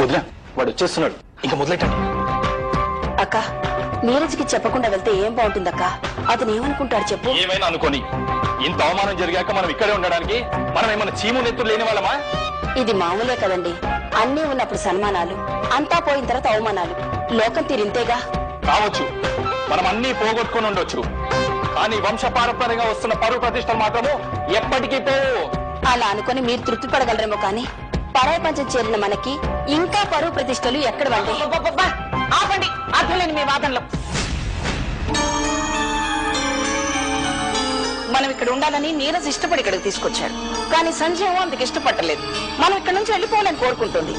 వదినా వాడు వచ్చేస్తున్నాడు, ఇంకా మొదలెట్టండి. అక్క నీరజ్కి చెప్పకుండా వెళ్తే ఏం బాగుంటుందక్క? అతను ఏమనుకుంటాడు చెప్పు? ఏమైనా అనుకోని, ఇంత అవమానం జరిగాక మనం ఇక్కడే ఉండడానికి మనం ఏమైనా చీము నెత్తులు లేని వాళ్ళమా? ఇది మామూలే కదండి, అన్నీ ఉన్నప్పుడు సన్మానాలు, అంతా పోయిన తర్వాత అవమానాలు. లోకం తీరింతేగా. కావచ్చు, మనం అన్ని పోగొట్టుకుని ఉండొచ్చు, కానీ వంశ పారంపర్యంగా వస్తున్న పరువు ప్రతిష్టలు మాత్రము ఎప్పటికీ పోవు. అలా అనుకుని మీరు తృప్తి పడగలరేమో కానీ పరాయి పంచం చేరిన మనకి ఇంకా పరువు ప్రతిష్టలు ఎక్కడ వండి? ఆపండి, అర్థం లేని మీ వాదనలో. మనం ఇక్కడ ఉండాలని నీరజ్ ఇష్టపడి ఇక్కడికి తీసుకొచ్చాడు, కానీ సంజయ్ అందుకు ఇష్టపడలేదు. మనం ఇక్కడ నుంచి వెళ్ళిపోవాలని కోరుకుంటుంది.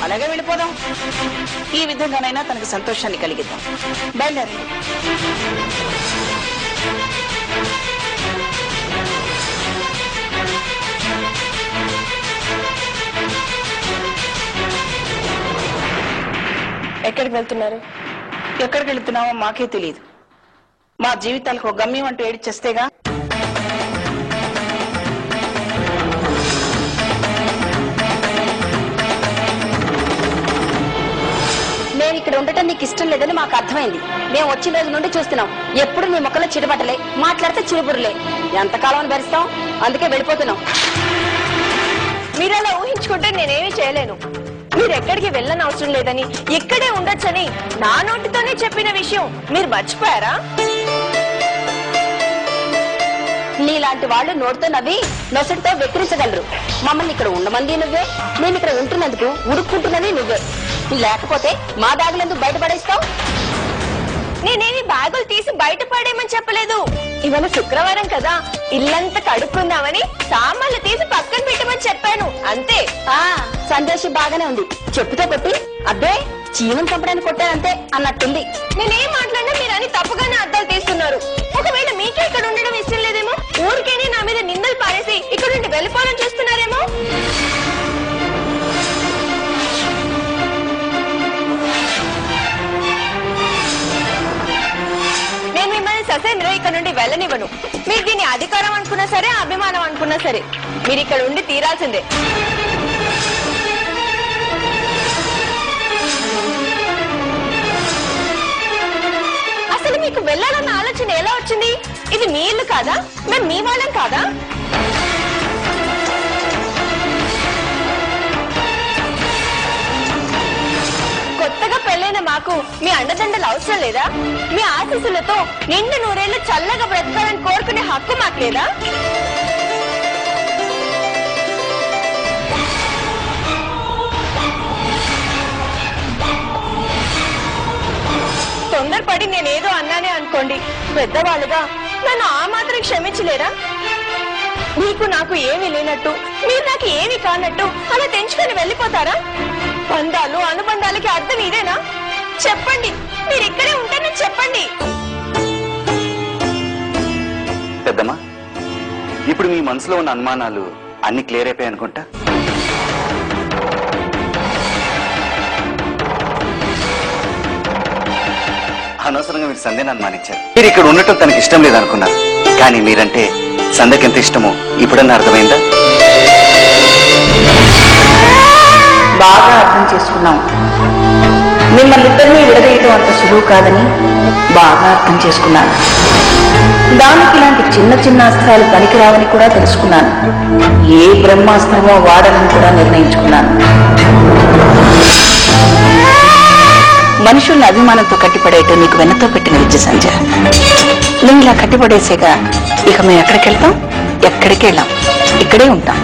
అలాగే వెళ్ళిపోదాం. ఈ విధంగానైనా తనకు సంతోషాన్ని కలిగిద్దాం. బయలుదేరండి. ఎక్కడికి వెళ్తున్నారు? ఎక్కడికి వెళ్తున్నామో మాకే తెలియదు. మా జీవితాలకు ఒక గమ్యం అంటూ ఏడిచేస్తేగా. నేను ఇక్కడ ఉండటం నీకు ఇష్టం లేదని మాకు అర్థమైంది. మేము వచ్చిన రోజు నుండి చూస్తున్నాం, ఎప్పుడు నీ మొక్కలో చిరుబట్టలే, మాట్లాడితే చిరుబురులే. ఎంతకాలం భరిస్తాం? అందుకే వెళ్ళిపోతున్నాం. మీరు అలా ఊహించుకుంటే నేనేమీ చేయలేను. మీరు ఎక్కడికి వెళ్ళని అవసరం లేదని, ఇక్కడే ఉండొచ్చని నా నోటితోనే చెప్పిన విషయం మీరు మర్చిపోయారా? నీలాంటి వాళ్ళు నోటితో నవ్వి నొసటితో వెక్కిరించగలరు. మమ్మల్ని ఇక్కడ ఉండమంది నువ్వే, మేము ఇక్కడ ఉంటున్నందుకు ఉడుక్కుంటున్నది నువ్వే. లేకపోతే మా బ్యాగులందుకు బయటపడేస్తావు? నేనేమి బ్యాగులు తీసి బయట పడేయమని చెప్పలేదు. ఇవాళ శుక్రవారం కదా, ఇల్లంతా కడుక్కుందామని సామాన్లు తీసి పక్కన పెట్టమని చెప్పాను, అంతే. సందేశం బాగానే ఉంది, చెప్పుతో కొట్టి అబ్బే జీవన్ చంపడానికి కొట్టానంతే అన్నట్టుంది. నేనేం మాట్లాడినా మీరు అని తప్పుగానే అర్థాలు తీస్తున్నారు. ఒకవేళ మీకే ఇక్కడ ఉండడం ఇష్టం లేదేమో, ఊరికేనే నా మీద నిందలు పారేసి ఇక్కడ నుండి వెళ్ళిపోవాలని చూస్తున్నారేమో. నేను మిమ్మల్ని ససేమిరా ఇక్కడ నుండి వెళ్ళనివ్వను. మీరు దీన్ని అధికారం అనుకున్నా సరే, అభిమానం అనుకున్నా సరే, మీరు ఇక్కడ ఉండి తీరాల్సిందే. అసలు మీకు వెళ్ళాలన్న ఆలోచన ఎలా వచ్చింది? ఇది మీ ఇల్లు కాదా? మేము మీ వాళ్ళం కాదా? కొత్తగా పెళ్ళైన మాకు మీ అండదండలు అవసరం లేదా? మీ ఆశీస్సులతో నిండు నూరేళ్లు చల్లగా బ్రతకాలని కోరుకునే హక్కు మాకు లేదా? తొందరపడి నేనేదో అన్నానే అనుకోండి, పెద్దవాళ్ళుగా నన్ను ఆ మాత్రం క్షమించలేరా? నీకు నాకు ఏమీ లేనట్టు, మీరు నాకు ఏమీ కానట్టు అలా తెంచుకొని వెళ్ళిపోతారా? బంధాలు అనుబంధాలకి అర్థం ఇదేనా? చెప్పండి, మీరు ఇక్కడే ఉంటానని చెప్పండి. పెద్దమ్మా, ఇప్పుడు మీ మనసులో ఉన్న అనుమానాలు అన్ని క్లియర్ అయిపోయాయి అనుకుంటా. అనవసరంగా మీరు సంధ్యను అనుమానించారు. మీరు ఇక్కడ ఉండటం తనకి ఇష్టం లేదనుకున్నారు, కానీ మీరంటే సంధ్యకి ఎంత ఇష్టమో ఇప్పుడన్నా అర్థమైందా? బాగా అర్థం చేసుకున్నాం. మిమ్మల్ని ఇద్దరినీ విడదీయటం అంత సులువు కాదని బాగా అర్థం చేసుకున్నాను. దానికి ఇలాంటి చిన్న చిన్న అస్త్రాలు పనికిరావని కూడా తెలుసుకున్నాను. ఏ బ్రహ్మాస్త్రమో వాడాలని కూడా నిర్ణయించుకున్నాను. మనుషుల్ని అభిమానంతో కట్టిపడేయటం నీకు వెన్నతో పెట్టిన విద్య సంజయ్. నువ్వు ఇలా కట్టిపడేసేగా ఇక మేము ఎక్కడికి వెళ్తాం? ఎక్కడికి వెళ్ళాం, ఇక్కడే ఉంటాం.